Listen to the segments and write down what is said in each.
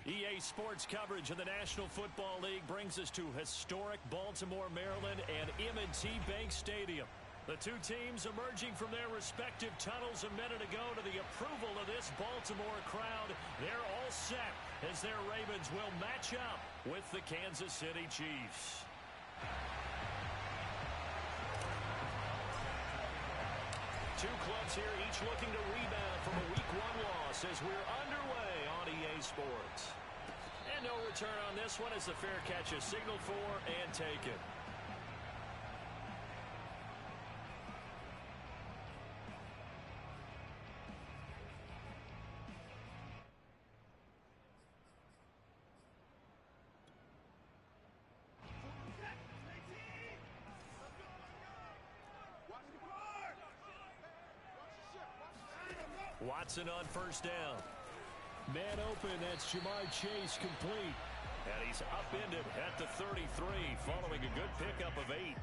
EA Sports coverage of the National Football League brings us to historic Baltimore, Maryland and M&T Bank Stadium. The two teams emerging from their respective tunnels a minute ago to the approval of this Baltimore crowd. They're all set as their Ravens will match up with the Kansas City Chiefs. Two clubs here, each looking to rebound from a Week 1 loss as we're underway on EA Sports. And no return on this one as the fair catch is signaled for and taken. Watson on first down. Man open, that's Jamar Chase complete. And he's upended at the 33 following a good pickup of 8.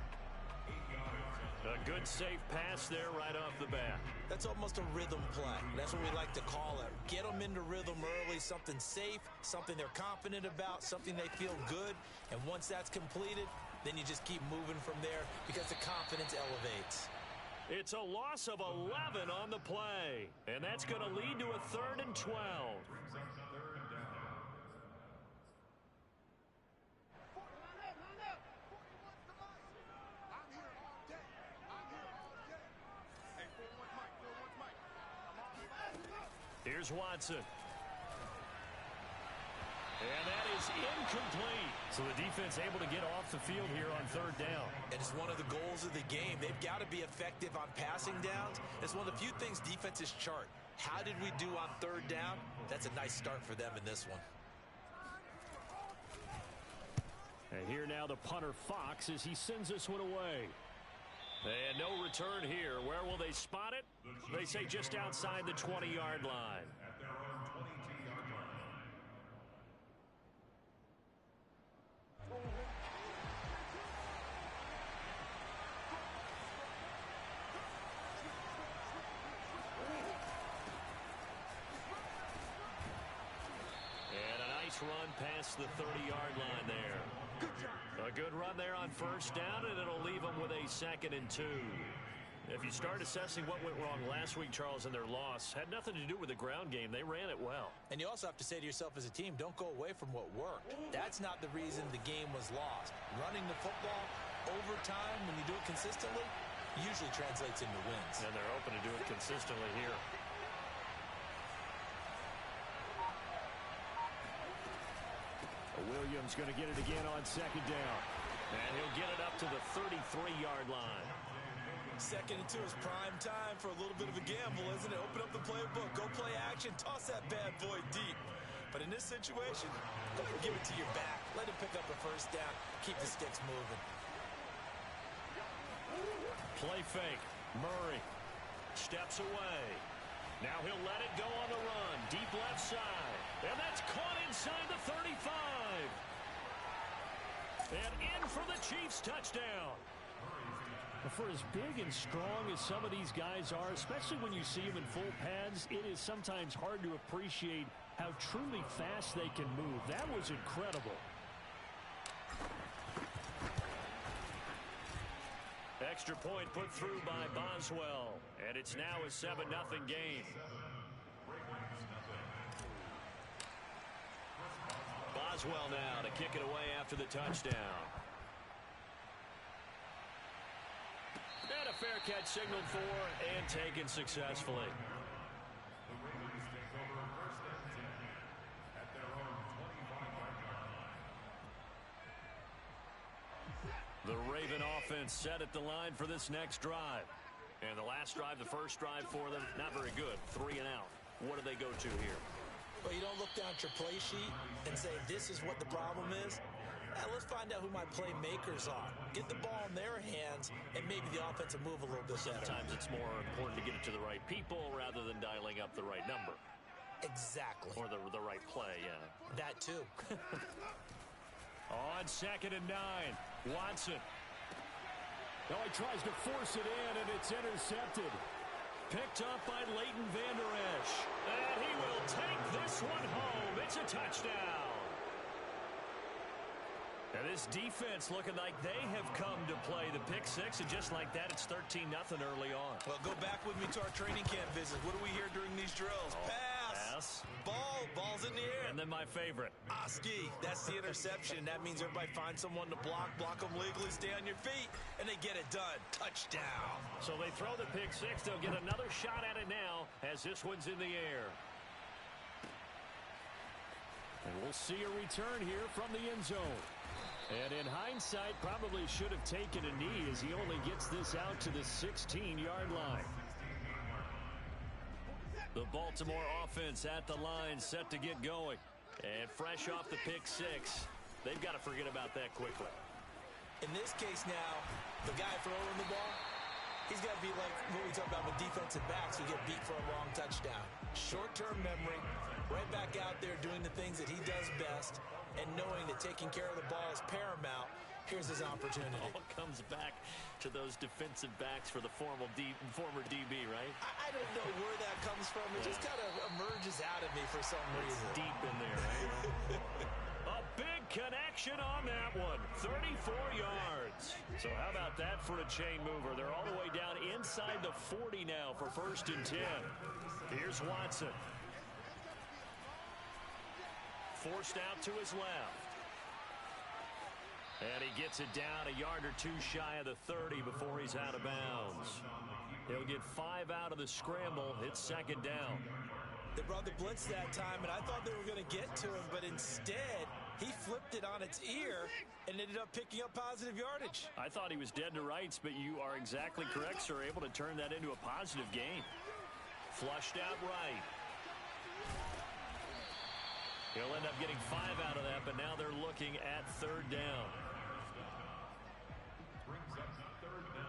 A good safe pass there right off the bat. That's almost a rhythm play. That's what we like to call it. Get them into rhythm early, something safe, something they're confident about, something they feel good. And once that's completed, then you just keep moving from there because the confidence elevates. It's a loss of 11 on the play. And that's going to lead to a 3rd and 12. Here's Watson. And that is incomplete. So the defense able to get off the field here on 3rd down. And it's one of the goals of the game. They've got to be effective on passing downs. It's one of the few things defenses chart. How did we do on 3rd down? That's a nice start for them in this one. And here now the punter Fox as he sends this one away. And no return here. Where will they spot it? They say just outside the 20-yard line. At their own 22-yard line. And a nice run past the 30-yard line there. A good run there on first down, and it'll leave them with a 2nd and 2. If you start assessing what went wrong last week, Charles, in their loss, had nothing to do with the ground game. They ran it well. And you also have to say to yourself as a team, don't go away from what worked. That's not the reason the game was lost. Running the football over time, when you do it consistently, usually translates into wins. And they're open to do it consistently here. Williams going to get it again on 2nd down. And he'll get it up to the 33-yard line. 2nd and 2 is prime time for a little bit of a gamble, isn't it? Open up the playbook, go play action, toss that bad boy deep. But in this situation, go ahead and give it to your back. Let him pick up a 1st down. Keep the sticks moving. Play fake. Murray steps away. Now he'll let it go on the run. Deep left side. And that's caught inside the 35. And in for the Chiefs touchdown. For as big and strong as some of these guys are, especially when you see them in full pads, it is sometimes hard to appreciate how truly fast they can move. That was incredible. Extra point put through by Boswell. And it's now a 7-0 game. Boswell now to kick it away after the touchdown. And a fair catch signaled for and taken successfully. The Ravens take over 1st and 10 at their own 25-yard line. The Raven offense set at the line for this next drive. And the last drive, the first drive for them, not very good. 3 and out. What do they go to here? Well, you don't look down at your play sheet and say, this is what the problem is. Now, let's find out who my playmakers are. Get the ball in their hands, and maybe the offense will move a little bit better. Sometimes it's more important to get it to the right people rather than dialing up the right number. Exactly. Or the right play, yeah. That, too. On 2nd and 9, Watson. Oh, he tries to force it in, and it's intercepted. Picked up by Leighton Vander Esch. And he will take this one home. It's a touchdown. This defense looking like they have come to play the pick six, and just like that, it's 13-0 early on. Well, go back with me to our training camp visit. What do we hear during these drills? Pass. Ball's in the air. And then my favorite. Oski, that's the interception. That means everybody finds someone to block them legally, stay on your feet, and they get it done. Touchdown. So they throw the pick six. They'll get another shot at it now as this one's in the air. And we'll see a return here from the end zone. And in hindsight, probably should have taken a knee as he only gets this out to the 16-yard line. The Baltimore offense at the line, set to get going. And fresh off the pick six, they've got to forget about that quickly. In this case now, the guy throwing the ball, he's got to be like what we talk about with defensive backs who get beat for a long touchdown. Short-term memory, right back out there doing the things that he does best, and knowing that taking care of the ball is paramount. Here's his opportunity. It all comes back to those defensive backs for the former DB, right? I don't know where that comes from. It just kind of emerges out of me for some reason. It's deep in there, right? A big connection on that one. 34 yards. So how about that for a chain mover? They're all the way down inside the 40 now for 1st and 10. Here's Watson. Forced out to his left. And he gets it down a yard or two shy of the 30 before he's out of bounds. He'll get 5 out of the scramble. It's 2nd down. They brought the blitz that time, and I thought they were going to get to him, but instead, he flipped it on its ear and ended up picking up positive yardage. I thought he was dead to rights, but you are exactly correct, sir. Able to turn that into a positive gain. Flushed out right. He'll end up getting 5 out of that, but now they're looking at 3rd down. Brings up 3rd down.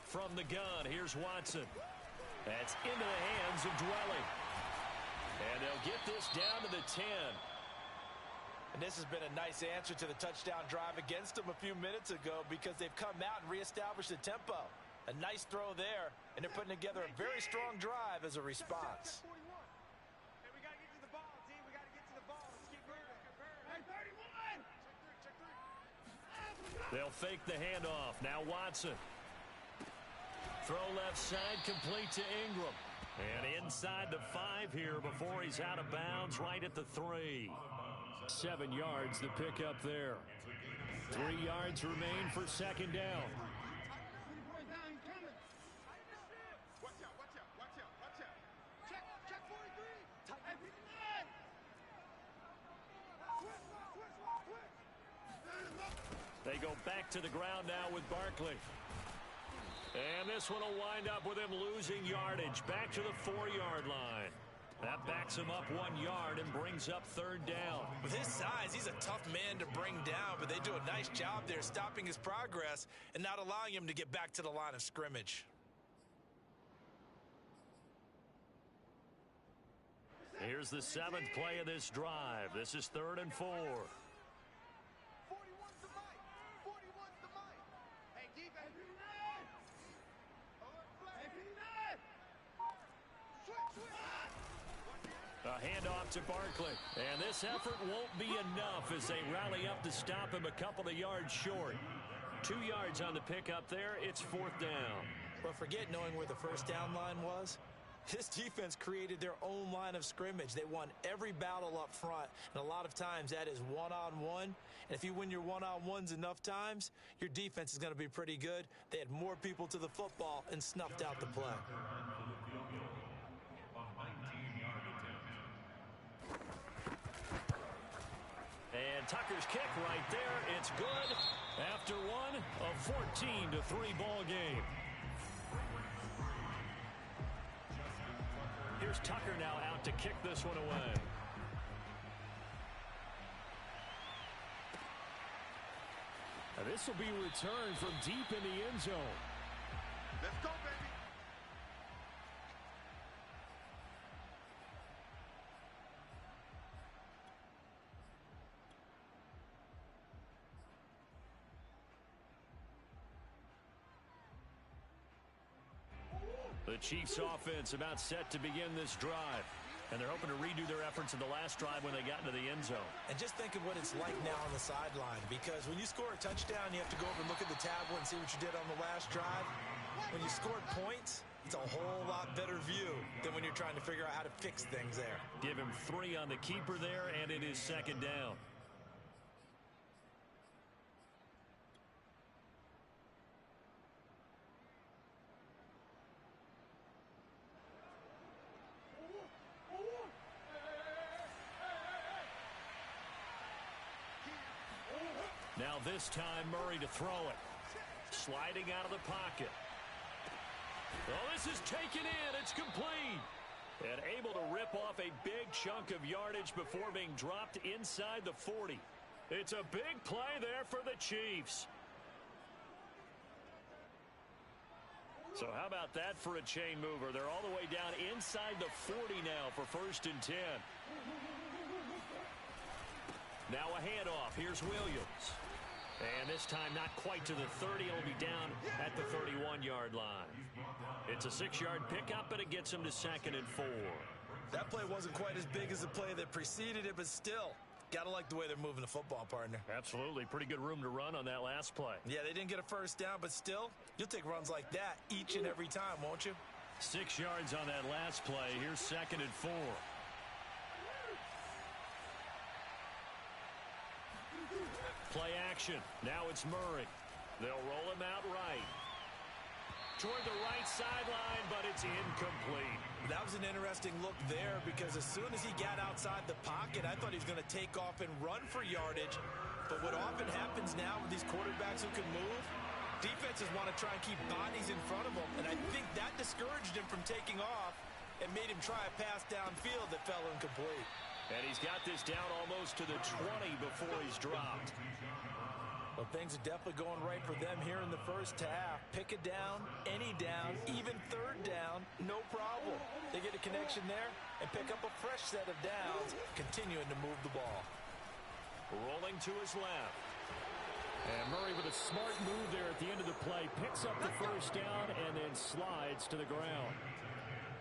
From the gun, here's Watson. That's into the hands of Dwelly. And they'll get this down to the 10. And this has been a nice answer to the touchdown drive against them a few minutes ago because they've come out and reestablished the tempo. A nice throw there, and they're putting together a very strong drive as a response. Hey, we got to get to the ball, team. We got to get to the ball. Let's keep moving. Hey, 31! Check 3. They'll fake the handoff. Now Watson. Throw left side, complete to Ingram. And inside the 5 here before he's out of bounds, right at the 3. 7 yards, the pickup there. 3 yards remain for 2nd down. Watch out. Check 43. Hey, They go back to the ground now with Barkley. And this one will wind up with him losing yardage. Back to the 4-yard line. That backs him up 1 yard and brings up 3rd down. With his size, he's a tough man to bring down, but they do a nice job there stopping his progress and not allowing him to get back to the line of scrimmage. Here's the 7th play of this drive. This is 3rd and 4. 41's the mic. 41's the mic. Hey, defense. A handoff to Barkley. And this effort won't be enough as they rally up to stop him a couple of yards short. 2 yards on the pickup there. It's 4th down. But forget knowing where the 1st down line was. This defense created their own line of scrimmage. They won every battle up front, and a lot of times that is one-on-one. And if you win your one-on-ones enough times, your defense is going to be pretty good. They had more people to the football and snuffed out the play. And Tucker's kick right there. It's good after one, a 14-3 ball game. Here's Tucker now out to kick this one away. Now this will be returned from deep in the end zone. Let's go, baby. The Chiefs offense about set to begin this drive. And they're hoping to redo their efforts in the last drive when they got into the end zone. And just think of what it's like now on the sideline, because when you score a touchdown, you have to go over and look at the tablet and see what you did on the last drive. When you scored points, it's a whole lot better view than when you're trying to figure out how to fix things there. Give him 3 on the keeper there, and it is second down. Now this time Murray to throw it. Sliding out of the pocket. Oh, this is taken in. It's complete. And able to rip off a big chunk of yardage before being dropped inside the 40. It's a big play there for the Chiefs. So how about that for a chain mover? They're all the way down inside the 40 now for 1st and 10. Now a handoff. Here's Williams. And this time not quite to the 30. It'll be down at the 31-yard line. It's a 6-yard pickup, but it gets him to 2nd and 4. That play wasn't quite as big as the play that preceded it, but still, gotta like the way they're moving the football, partner. Absolutely. Pretty good room to run on that last play. Yeah, they didn't get a first down, but still, you'll take runs like that each and every time, won't you? 6 yards on that last play. Here's 2nd and 4. Play action. Now it's Murray. They'll roll him out right. Toward the right sideline, but it's incomplete. That was an interesting look there, because as soon as he got outside the pocket, I thought he was going to take off and run for yardage. But what often happens now with these quarterbacks who can move, defenses want to try and keep bodies in front of them, and I think that discouraged him from taking off and made him try a pass downfield that fell incomplete. And he's got this down almost to the 20 before he's dropped. Well, things are definitely going right for them here in the first half. Pick a down, any down, even 3rd down, no problem. They get a connection there and pick up a fresh set of downs, continuing to move the ball. Rolling to his left. And Murray with a smart move there at the end of the play. Picks up the first down and then slides to the ground.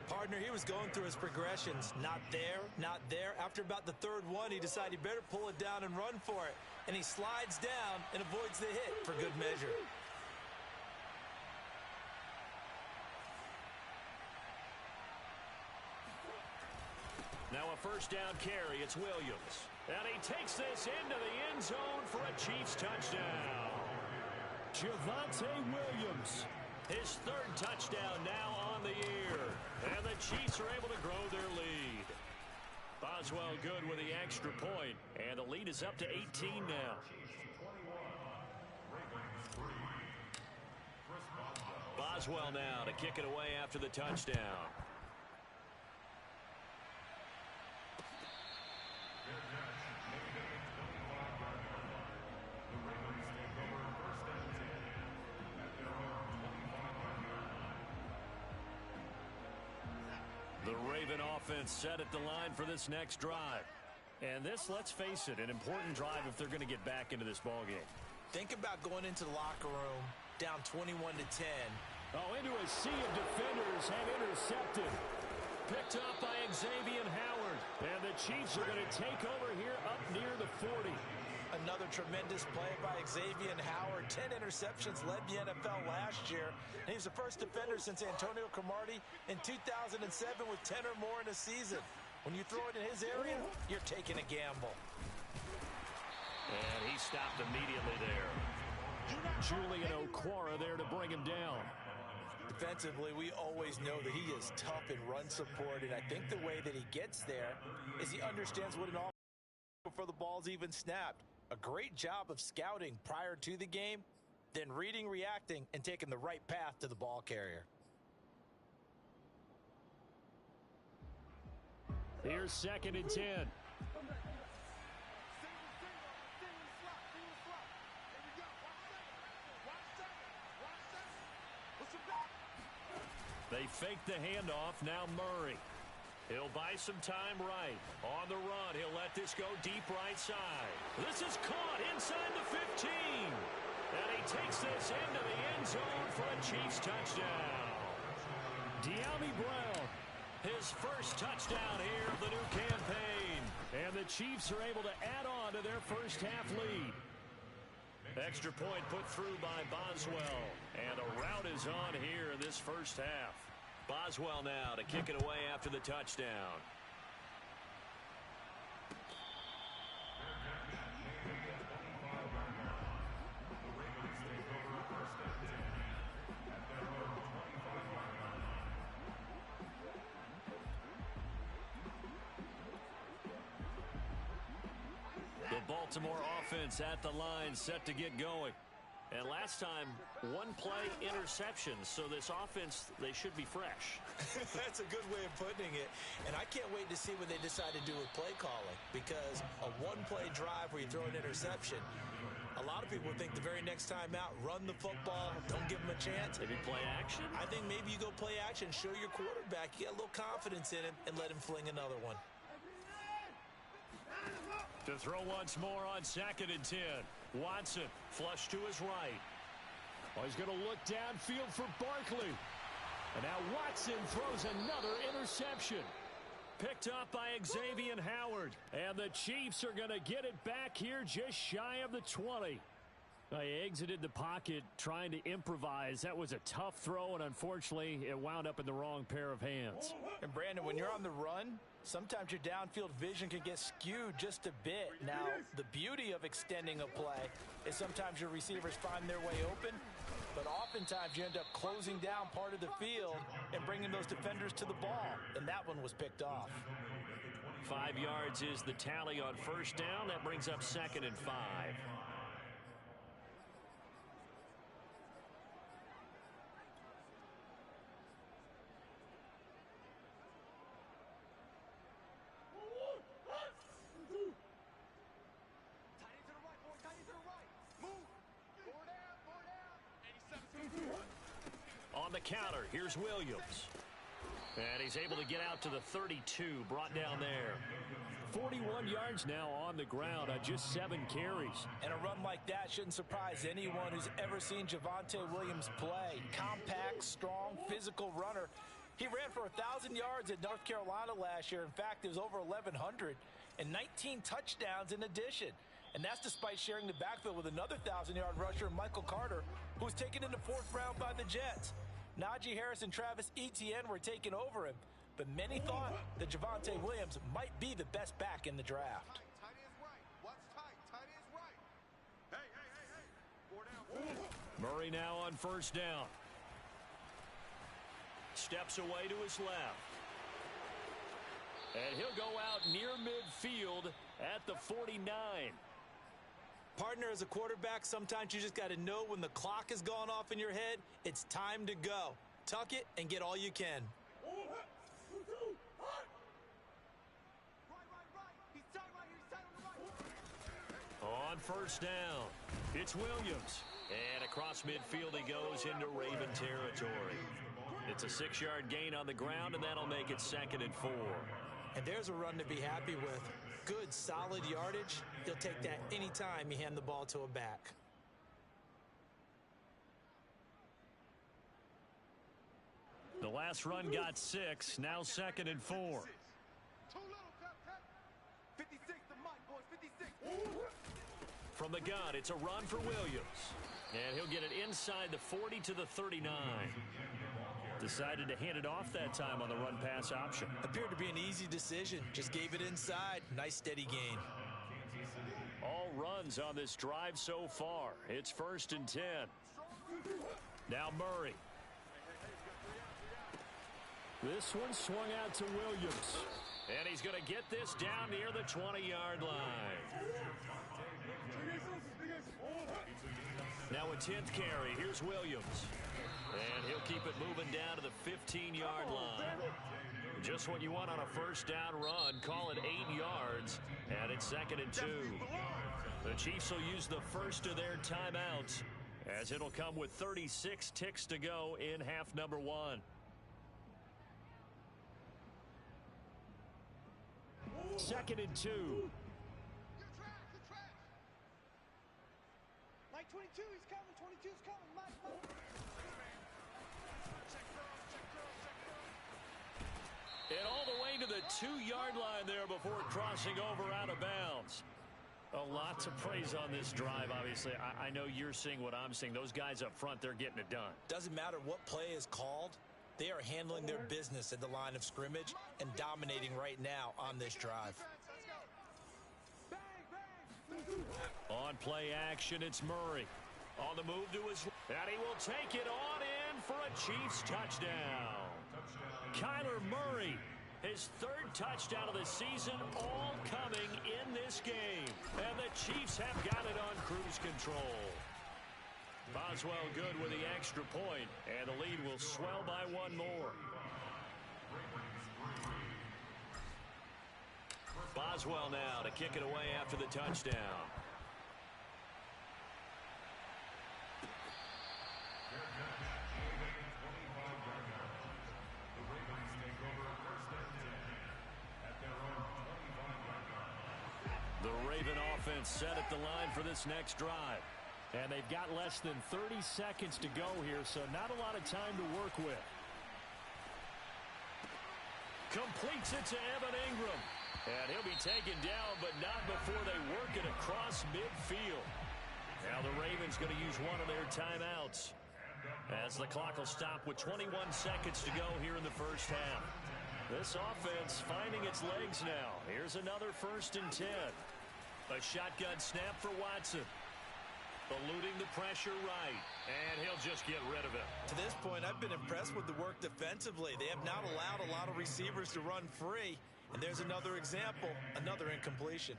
Partner, he was going through his progressions. Not there, not there. After about the 3rd one, he decided he better pull it down and run for it. And he slides down and avoids the hit for good measure. Now a first down carry. It's Williams. And he takes this into the end zone for a Chiefs touchdown. Javonte Williams. His 3rd touchdown now on the year. And the Chiefs are able to grow their lead. Boswell good with the extra point. And the lead is up to 18 now. Boswell now to kick it away after the touchdown. The Raven offense set at the line for this next drive. And this, let's face it, an important drive if they're going to get back into this ballgame. Think about going into the locker room down 21-10. Oh, into a sea of defenders and intercepted. Picked up by Xavier Howard. And the Chiefs are going to take over here up near the 40. Another tremendous play by Xavier Howard. 10 interceptions, led the NFL last year. And he was the first defender since Antonio Cromartie in 2007 with 10 or more in a season. When you throw it in his area, you're taking a gamble. And he stopped immediately there. Julian Okwara there to bring him down. Defensively, we always know that he is tough in run support, and I think the way that he gets there is he understands what an offense before the ball's even snapped. A great job of scouting prior to the game, then reading, reacting, and taking the right path to the ball carrier. Here's 2nd and 10. They fake the handoff. Now Murray. He'll buy some time right. On the run, he'll let this go deep right side. This is caught inside the 15. And he takes this into the end zone for a Chiefs touchdown. De'Ami Brown, his first touchdown here of the new campaign. And the Chiefs are able to add on to their first half lead. Extra point put through by Boswell. And a rout is on here in this first half. Boswell now to kick it away after the touchdown. The Baltimore offense at the line set to get going. And last time, one play interception. So this offense, they should be fresh. That's a good way of putting it. And I can't wait to see what they decide to do with play calling. Because a one-play drive where you throw an interception, a lot of people think the very next time out, run the football, don't give them a chance. Maybe play action? I think maybe you go play action, show your quarterback, you get a little confidence in him, and let him fling another one. To throw once more on 2nd and 10. Watson flush to his right. Oh, he's going to look downfield for Barkley. And now Watson throws another interception. Picked up by Xavier Howard. And the Chiefs are going to get it back here just shy of the 20. He exited the pocket trying to improvise. That was a tough throw, and unfortunately, it wound up in the wrong pair of hands. And Brandon, when you're on the run, sometimes your downfield vision can get skewed just a bit. Now, the beauty of extending a play is sometimes your receivers find their way open, but oftentimes you end up closing down part of the field and bringing those defenders to the ball, and that one was picked off. 5 yards is the tally on first down. That brings up 2nd and 5. On the counter, here's Williams. And he's able to get out to the 32, brought down there. 41 yards now on the ground on just 7 carries. And a run like that shouldn't surprise anyone who's ever seen Javonte Williams play. Compact, strong, physical runner. He ran for 1,000 yards at North Carolina last year. In fact, it was over 1,100 and 19 touchdowns in addition. And that's despite sharing the backfield with another 1,000-yard rusher, Michael Carter, who was taken in the 4th round by the Jets. Najee Harris and Travis Etienne were taking over him, but many thought that Javonte Williams might be the best back in the draft. Tight end's right. What's tight? Tight end's right. Hey. 4 down. Murray now on first down. Steps away to his left. And he'll go out near midfield at the 49. Partner, as a quarterback, sometimes you just got to know when the clock has gone off in your head, it's time to go. Tuck it and get all you can. Right. He's tight right here. He's tight on the right. On first down, it's Williams. And across midfield he goes into Raven territory. It's a 6-yard gain on the ground, and that'll make it 2nd and 4. And there's a run to be happy with. Good, solid yardage. He'll take that anytime you hand the ball to a back. The last run got 6, now 2nd and 4. Too little, Pep. 56 to Mike, boys. 56. From the gun, it's a run for Williams. And he'll get it inside the 40 to the 39. Decided to hand it off that time on the run-pass option. Appeared to be an easy decision. Just gave it inside. Nice steady gain. All runs on this drive so far. It's 1st and 10. Now Murray. This one swung out to Williams. And he's going to get this down near the 20-yard line. Now a 10th carry. Here's Williams. And he'll keep it moving down to the 15-yard line. Just what you want on a first down run. Call it 8 yards. And it's 2nd and 2. The Chiefs will use the first of their timeouts, as it'll come with 36 ticks to go in half number 1. Second and 2. You're trash. Mike 22, he's coming. 22's coming. Mike. 2-yard line there before crossing over out of bounds. A lot to praise on this drive, obviously. I know you're seeing what I'm seeing. Those guys up front, they're getting it done. Doesn't matter what play is called. They are handling their business at the line of scrimmage and dominating right now on this drive. On play action, it's Murray. On the move to his... And he will take it on in for a Chiefs touchdown. Kyler Murray, his third touchdown of the season, all coming in this game. And the Chiefs have got it on cruise control. Boswell good with the extra point, and the lead will swell by one more. Boswell now to kick it away after the touchdown. The Raven offense set at the line for this next drive. And they've got less than 30 seconds to go here, so not a lot of time to work with. Completes it to Evan Ingram. And he'll be taken down, but not before they work it across midfield. Now the Ravens going to use one of their timeouts, as the clock will stop with 21 seconds to go here in the first half. This offense finding its legs now. Here's another 1st and 10. A shotgun snap for Watson. Eluding the pressure right, and he'll just get rid of it. To this point, I've been impressed with the work defensively. They have not allowed a lot of receivers to run free, and there's another example, another incompletion.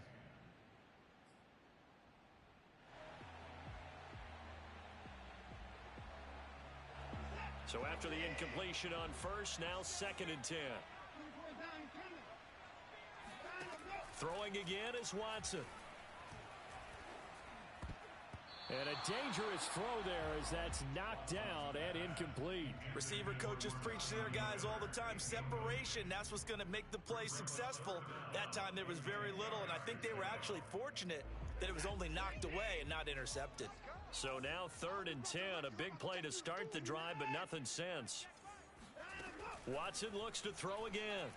So after the incompletion on first, now 2nd and 10. Throwing again is Watson. And a dangerous throw there as that's knocked down and incomplete. Receiver coaches preach to their guys all the time. Separation, that's what's going to make the play successful. That time there was very little, and I think they were actually fortunate that it was only knocked away and not intercepted. So now 3rd and 10, a big play to start the drive, but nothing since. Watson looks to throw again.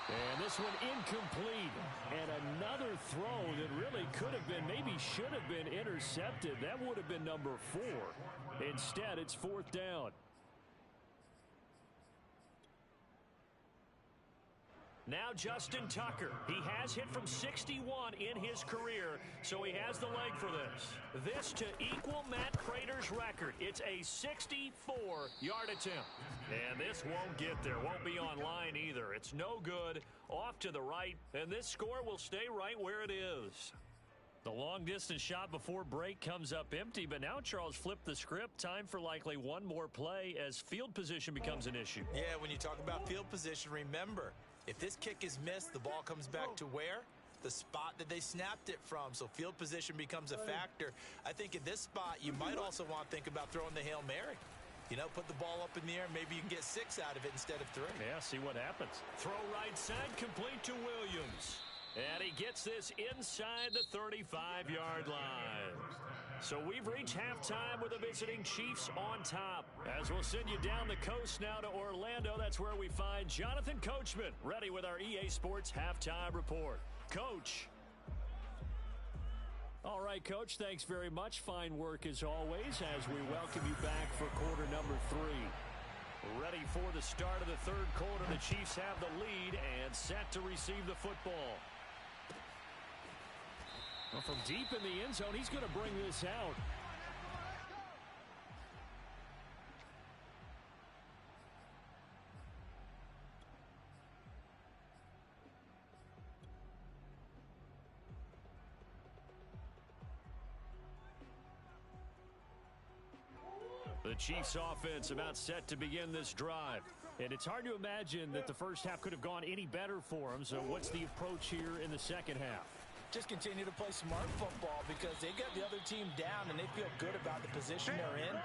And this one incomplete. And another throw that really could have been, maybe should have been intercepted. That would have been number 4. Instead, it's 4th down. Now Justin Tucker. He has hit from 61 in his career, so he has the leg for this. This to equal Matt Prater's record. It's a 64-yard attempt. And this won't get there. Won't be on line either. It's no good. Off to the right, and this score will stay right where it is. The long-distance shot before break comes up empty, but now Charles flipped the script. Time for likely one more play as field position becomes an issue. Yeah, when you talk about field position, remember, if this kick is missed, the ball comes back to where? The spot that they snapped it from. So field position becomes a factor. I think in this spot, you might also want to think about throwing the Hail Mary. You know, put the ball up in the air. Maybe you can get 6 out of it instead of 3. Yeah, see what happens. Throw right side, complete to Williams. And he gets this inside the 35-yard line. So we've reached halftime with the visiting Chiefs on top. As we'll send you down the coast now to Orlando, that's where we find Jonathan Coachman, ready with our EA Sports Halftime Report. Coach. All right, Coach, thanks very much. Fine work as always as we welcome you back for quarter number 3. Ready for the start of the 3rd quarter. The Chiefs have the lead and set to receive the football. Well, from deep in the end zone, he's going to bring this out. The Chiefs offense about set to begin this drive. And it's hard to imagine that the first half could have gone any better for them. So what's the approach here in the second half? Just continue to play smart football because they got the other team down and they feel good about the position they're in.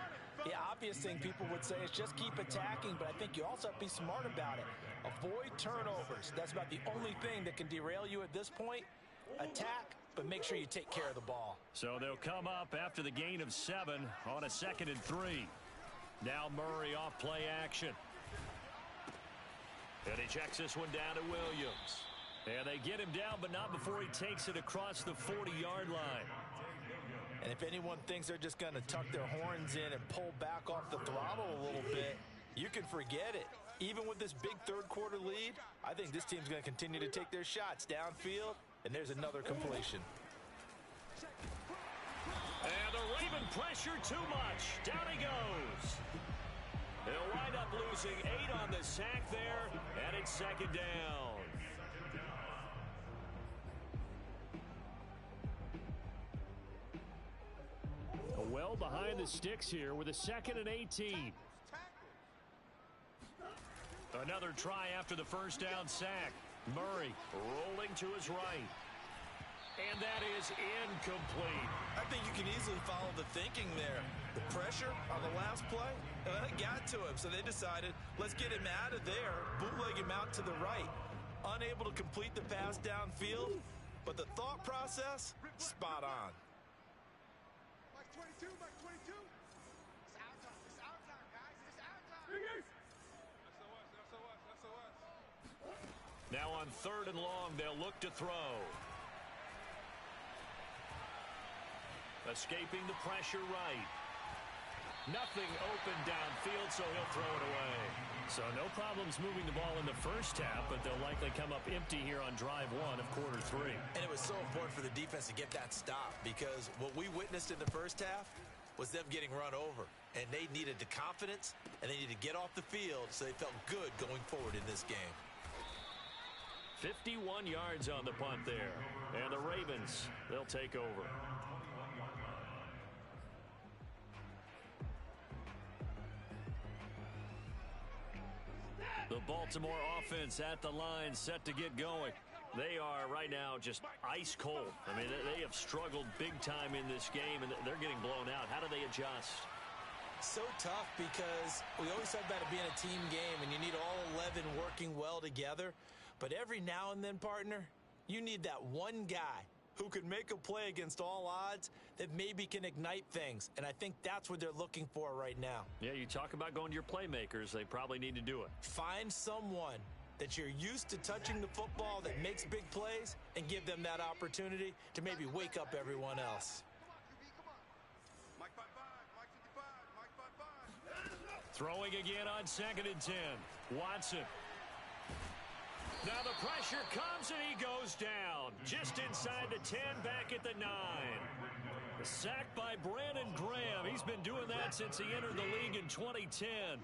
The obvious thing people would say is just keep attacking, but I think you also have to be smart about it. Avoid turnovers. That's about the only thing that can derail you at this point. Attack, but make sure you take care of the ball. So they'll come up after the gain of 7 on a 2nd and 3. Now Murray off play action. And he checks this one down to Williams. And they get him down, but not before he takes it across the 40-yard line. And if anyone thinks they're just going to tuck their horns in and pull back off the throttle a little bit, you can forget it. Even with this big third-quarter lead, I think this team's going to continue to take their shots downfield, and there's another completion. And the Raven pressure too much. Down he goes. They'll wind up losing 8 on the sack there, and it's second down. Well behind the sticks here with a 2nd and 18. Another try after the first down sack. Murray rolling to his right. And that is incomplete. I think you can easily follow the thinking there. The pressure on the last play, it got to him, so they decided, let's get him out of there, bootleg him out to the right. Unable to complete the pass downfield, but the thought process, spot on. Mike 22, Mike 22. It's our time. It's our time, guys. It's our time. SOS. Now on 3rd and long, they'll look to throw. Escaping the pressure right. Nothing open downfield, so he'll throw it away. So no problems moving the ball in the first half, but they'll likely come up empty here on drive 1 of quarter 3. And it was so important for the defense to get that stop because what we witnessed in the first half was them getting run over. And they needed the confidence, and they needed to get off the field so they felt good going forward in this game. 51 yards on the punt there. And the Ravens, they'll take over. The Baltimore offense at the line, set to get going. They are right now just ice cold. I mean, they have struggled big time in this game, and they're getting blown out. How do they adjust? So tough because we always talk about it being a team game, and you need all 11 working well together. But every now and then, partner, you need that one guy who can make a play against all odds that maybe can ignite things. And I think that's what they're looking for right now. Yeah, you talk about going to your playmakers. They probably need to do it. Find someone that you're used to touching the football that makes big plays and give them that opportunity to maybe wake up everyone else. Come on. Mike 55, Mike 55, Mike 55. Throwing again on 2nd and 10. Watson. Now the pressure comes and he goes down. Just inside the 10, back at the 9. A sack by Brandon Graham. He's been doing that since he entered the league in 2010.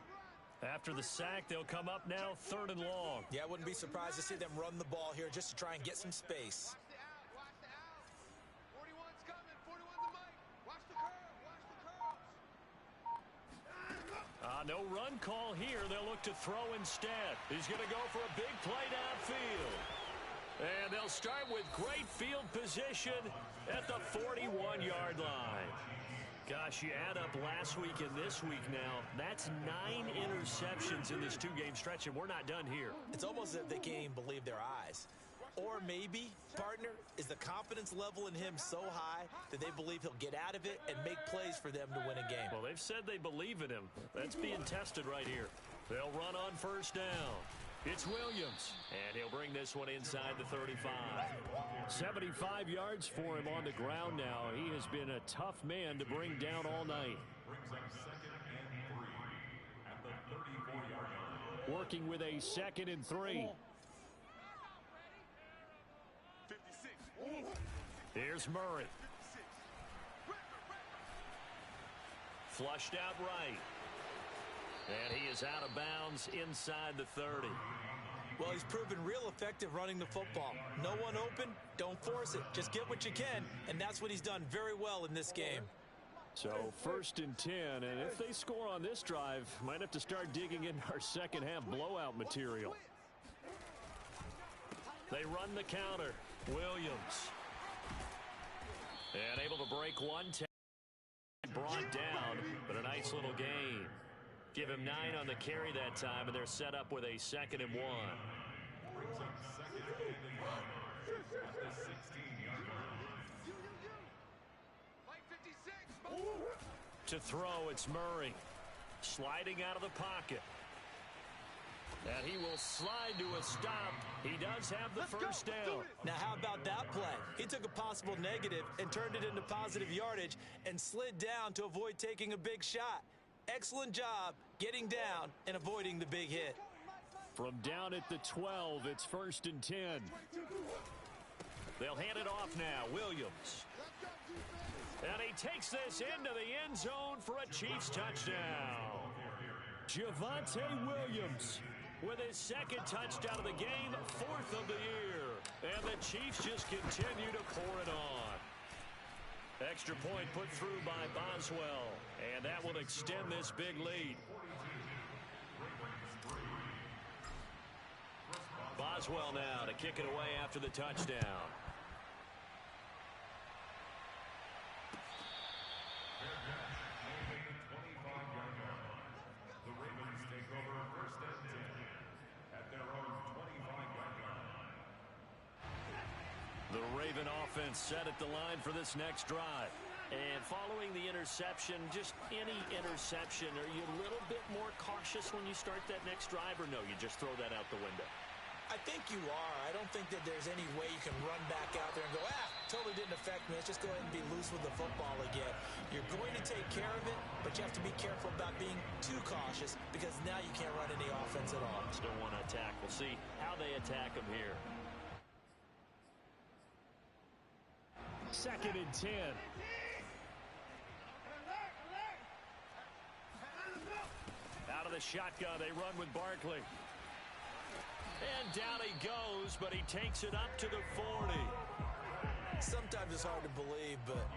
After the sack, they'll come up now 3rd and long. Yeah, I wouldn't be surprised to see them run the ball here just to try and get some space. Watch the out. 41's coming. 41's the Mike. Watch the curve. Watch the curves. No run call here. They'll look to throw instead. He's going to go for a big play downfield. And they'll start with great field position at the 41-yard line. Gosh, you add up last week and this week now, that's 9 interceptions in this 2-game stretch, and we're not done here. It's almost as if they can't even believe their eyes. Or maybe, partner, is the confidence level in him so high that they believe he'll get out of it and make plays for them to win a game. Well, they've said they believe in him. That's being tested right here. They'll run on 1st down. It's Williams, and he'll bring this one inside the 35. 75 yards for him on the ground now. He has been a tough man to bring down all night. Working with a 2nd and 3. 56. Here's Murray. Flushed out right. And he is out of bounds inside the 30. Well, he's proven real effective running the football. No one open, don't force it. Just get what you can, and that's what he's done very well in this game. So 1st and 10, and if they score on this drive, might have to start digging in our second half blowout material. They run the counter. Williams. And able to break one. Brought down, but a nice little gain. Give him 9 on the carry that time, and they're set up with a 2nd and 1. To throw, it's Murray. Sliding out of the pocket. And he will slide to a stop. He does have the first down. Now, how about that play? He took a possible negative and turned it into positive yardage and slid down to avoid taking a big shot. Excellent job getting down and avoiding the big hit. From down at the 12, it's 1st and 10. They'll hand it off now. Williams. And he takes this into the end zone for a Chiefs touchdown. Javonte Williams with his second touchdown of the game, 4th of the year. And the Chiefs just continue to pour it on. Extra point put through by Boswell. And that will extend this big lead. Boswell now to kick it away after the touchdown. The Raven offense set at the line for this next drive. And following the interception, just any interception, are you a little bit more cautious when you start that next drive, or no, you just throw that out the window? I think you are. I don't think that there's any way you can run back out there and go, totally didn't affect me. Let's just go ahead and be loose with the football again. You're going to take care of it, but you have to be careful about being too cautious because now you can't run any offense at all. Still want to attack. We'll see how they attack them here. 2nd and 10. Out of the shotgun, they run with Barkley. And down he goes, but he takes it up to the 40. Sometimes it's hard to believe, but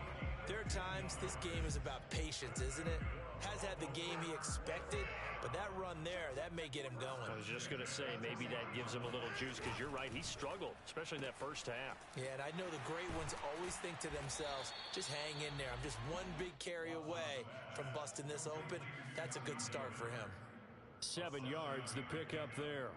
there are times this game is about patience, isn't it? Has had the game he expected, but that run there, that may get him going. I was just going to say, maybe that gives him a little juice, because you're right, he struggled, especially in that first half. Yeah, and I know the great ones always think to themselves, just hang in there. I'm just one big carry away from busting this open. That's a good start for him. 7 yards, the pickup there.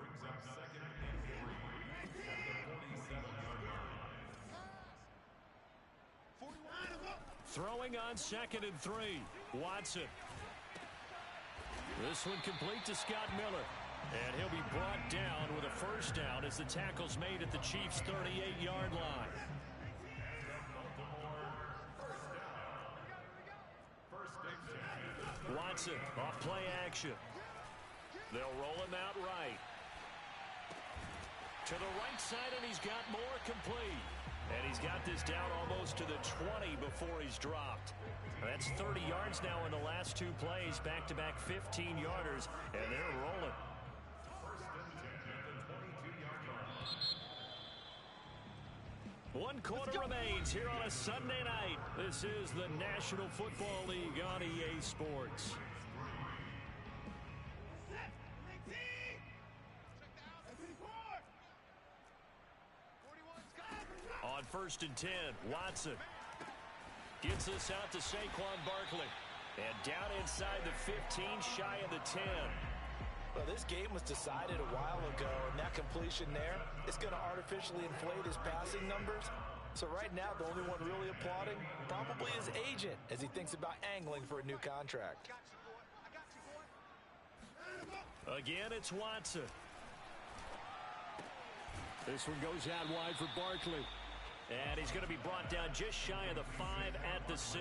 Throwing on 2nd and 3. Watson. This one complete to Scott Miller. And he'll be brought down with a first down as the tackle's made at the Chiefs' 38-yard line. Watson off play action. They'll roll him out right. To the right side, and he's got more complete. And he's got this down almost to the 20 before he's dropped. That's 30 yards now in the last 2 plays, back-to-back 15-yarders, and they're rolling. One quarter remains here on a Sunday night. This is the National Football League on EA Sports. On 1st and 10, Watson gets this out to Saquon Barkley. And down inside the 15, shy of the 10. Well, this game was decided a while ago, and that completion there is going to artificially inflate his passing numbers. So right now, the only one really applauding probably his agent as he thinks about angling for a new contract. Again, it's Watson. This one goes out wide for Barkley. And he's going to be brought down just shy of the 5 at the 6.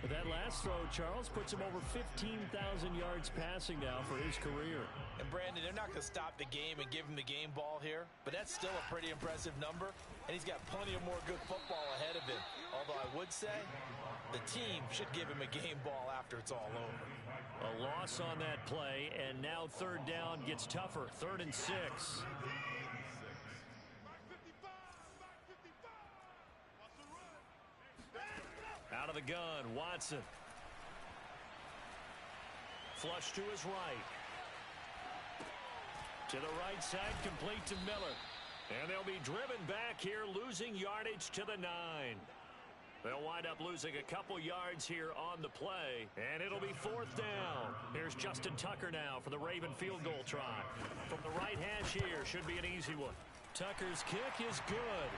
But that last throw, Charles, puts him over 15,000 yards passing now for his career. And Brandon, they're not going to stop the game and give him the game ball here, but that's still a pretty impressive number, and he's got plenty of more good football ahead of him. Although I would say the team should give him a game ball after it's all over. A loss on that play, and now 3rd down gets tougher. 3rd and 6. Out of the gun, Watson. Flush to his right. To the right side, complete to Miller. And they'll be driven back here, losing yardage to the 9. They'll wind up losing a couple yards here on the play, and it'll be 4th down. Here's Justin Tucker now for the Raven field goal try. From the right hash here, should be an easy one. Tucker's kick is good.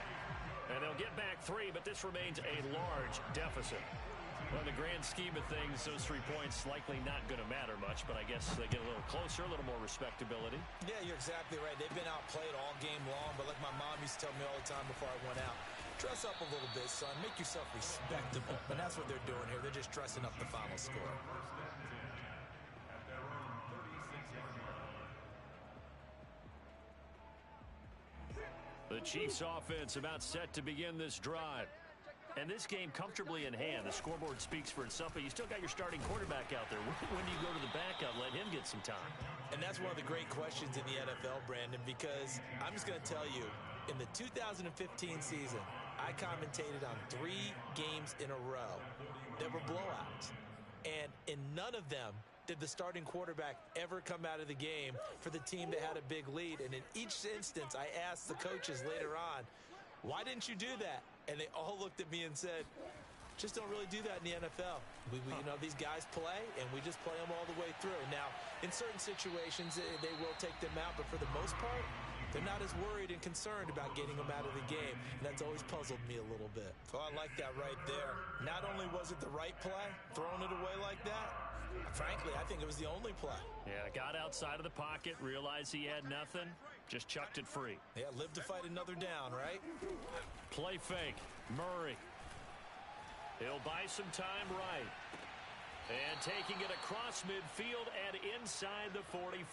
And they'll get back 3, but this remains a large deficit. Well, in the grand scheme of things, those 3 points likely not going to matter much, but I guess they get a little closer, a little more respectability. Yeah, you're exactly right. They've been outplayed all game long, but like my mom used to tell me all the time before I went out, dress up a little bit, son. Make yourself respectable. And that's what they're doing here. They're just dressing up the final score. The Chiefs offense about set to begin this drive. And this game comfortably in hand. The scoreboard speaks for itself, but you still got your starting quarterback out there. When do you go to the backup, let him get some time? And that's one of the great questions in the NFL, Brandon, because I'm just going to tell you, in the 2015 season, I commentated on 3 games in a row that were blowouts. And in none of them did the starting quarterback ever come out of the game for the team that had a big lead. And in each instance, I asked the coaches later on, why didn't you do that? And they all looked at me and said, just don't really do that in the NFL. You know, these guys play, and we just play them all the way through. Now, in certain situations, they will take them out, but for the most part, they're not as worried and concerned about getting them out of the game. And that's always puzzled me a little bit. Oh, I like that right there. Not only was it the right play, throwing it away like that, frankly, I think it was the only play. Yeah, got outside of the pocket, realized he had nothing, just chucked it free. Yeah, live to fight another down, right? Play fake, Murray. He'll buy some time right. And taking it across midfield and inside the 45.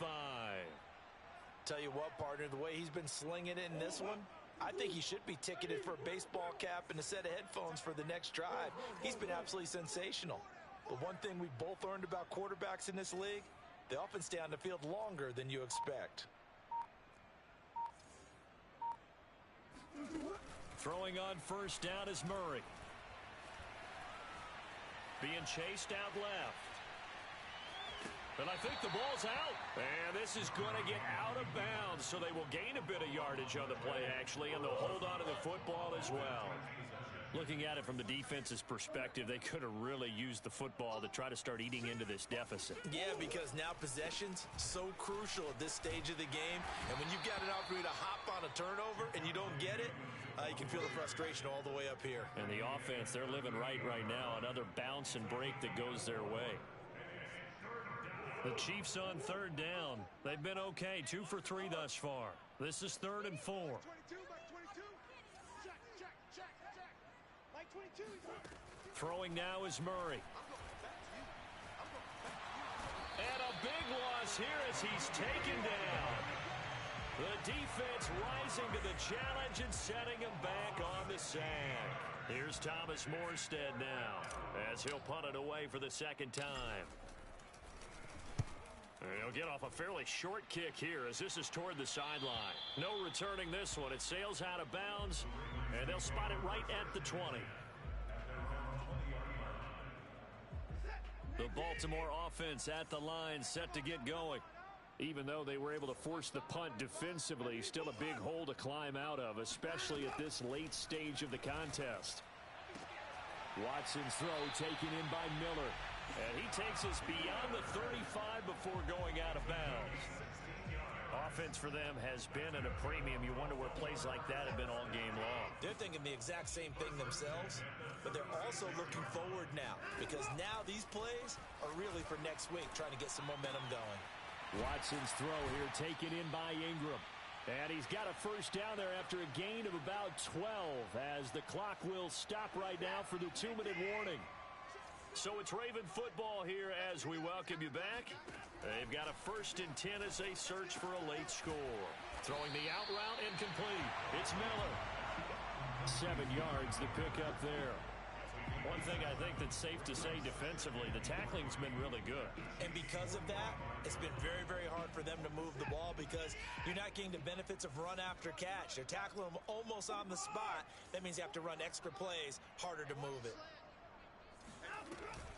Tell you what, partner, the way he's been slinging it in this one, I think he should be ticketed for a baseball cap and a set of headphones for the next drive. He's been absolutely sensational. But one thing we've both learned about quarterbacks in this league, they often stay on the field longer than you expect. Throwing on first down is Murray. Being chased out left. And I think the ball's out. And this is going to get out of bounds, so they will gain a bit of yardage on the play, actually, and they'll hold on to the football as well. Looking at it from the defense's perspective, they could have really used the football to try to start eating into this deficit. Yeah, because now possession's so crucial at this stage of the game. And when you've got an opportunity to hop on a turnover and you don't get it, you can feel the frustration all the way up here. And the offense, they're living right now. Another bounce and break that goes their way. The Chiefs on third down. They've been okay, 2 for 3 thus far. This is 3rd and 4. 22, like 22. Check. Like 22. Throwing now is Murray. And a big loss here as he's taken down. The defense rising to the challenge and setting him back on the sack. Here's Thomas Morstead now as he'll punt it away for the second time. And he'll get off a fairly short kick here as this is toward the sideline. No returning this one. It sails out of bounds, and they'll spot it right at the 20. The Baltimore offense at the line set to get going. Even though they were able to force the punt defensively, still a big hole to climb out of, especially at this late stage of the contest. Watson's throw taken in by Miller. And he takes us beyond the 35 before going out of bounds. Offense for them has been at a premium. You wonder where plays like that have been all game long. They're thinking the exact same thing themselves, but they're also looking forward now because now these plays are really for next week, trying to get some momentum going. Watson's throw here taken in by Ingram. And he's got a first down there after a gain of about 12 as the clock will stop right now for the 2-minute warning. So it's Raven football here as we welcome you back. They've got a 1st and 10 as they search for a late score. Throwing the out route incomplete. It's Miller. 7 yards the pickup there. One thing I think that's safe to say defensively, the tackling's been really good. And because of that, it's been very, very hard for them to move the ball because you're not getting the benefits of run after catch. They're tackling them almost on the spot. That means you have to run extra plays, harder to move it.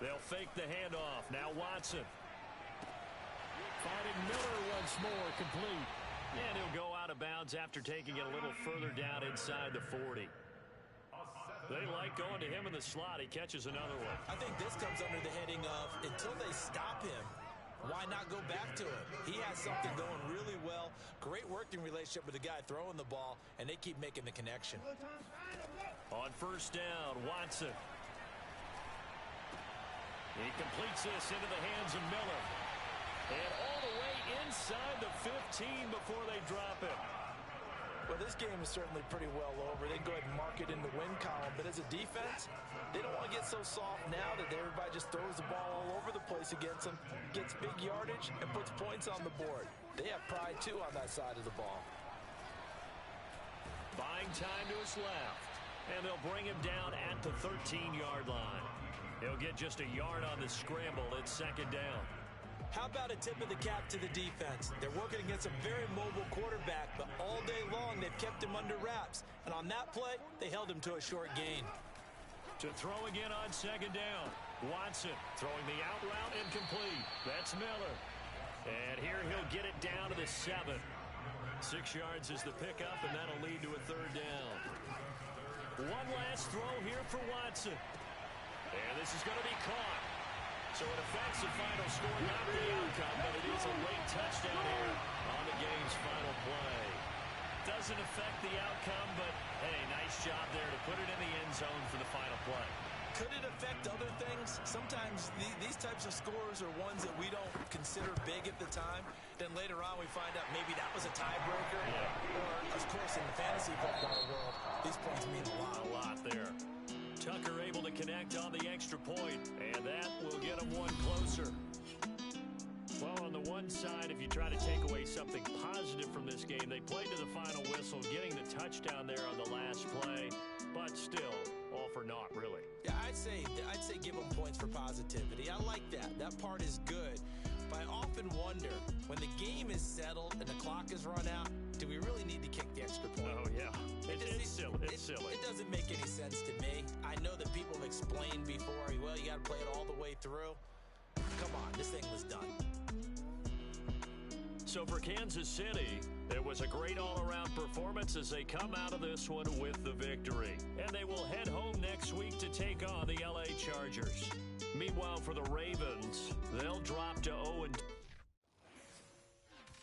They'll fake the handoff. Now Watson. Finding Miller once more, complete. And he'll go out of bounds after taking it a little further down inside the 40. They like going to him in the slot. He catches another one. I think this comes under the heading of until they stop him, why not go back to him? He has something going really well. Great working relationship with the guy throwing the ball, and they keep making the connection. On first down, Watson. He completes this into the hands of Miller. And all the way inside the 15 before they drop it. Well, this game is certainly pretty well over. They can go ahead and mark it in the win column. But as a defense, they don't want to get so soft now that everybody just throws the ball all over the place against them, gets big yardage, and puts points on the board. They have pride, too, on that side of the ball. Buying time to his left. And they'll bring him down at the 13-yard line. He'll get just a yard on the scramble. It's second down. How about a tip of the cap to the defense? They're working against a very mobile quarterback, but all day long they've kept him under wraps. And on that play, they held him to a short gain. To throw again on second down. Watson throwing the out route incomplete. That's Miller. And here he'll get it down to the 7. 6 yards is the pickup, and that'll lead to a third down. One last throw here for Watson. And this is going to be caught. So it affects the final score, not the outcome, but it is a late touchdown here on the game's final play. Doesn't affect the outcome, but, hey, nice job there to put it in the end zone for the final play. Could it affect other things? Sometimes these types of scores are ones that we don't consider big at the time. Then later on we find out maybe that was a tiebreaker. Yeah. Or, of course, in the fantasy football world, these points mean a lot. A lot there. Tucker able to connect on the extra point, and that will get him one closer. Well, on the one side, if you try to take away something positive from this game, they played to the final whistle, getting the touchdown there on the last play, but still, all for naught, really. Yeah, I'd say give them points for positivity. I like that. That part is good. But I often wonder, when the game is settled and the clock is run out, do we really need to kick the extra point? Oh, yeah. It's silly. It's silly. It doesn't make any sense to me. I know that people have explained before, well, you got to play it all the way through. Come on, this thing was done. So for Kansas City, it was a great all-around performance as they come out of this one with the victory. And they will head home next week to take on the LA Chargers. Meanwhile, for the Ravens, they'll drop to 0-2.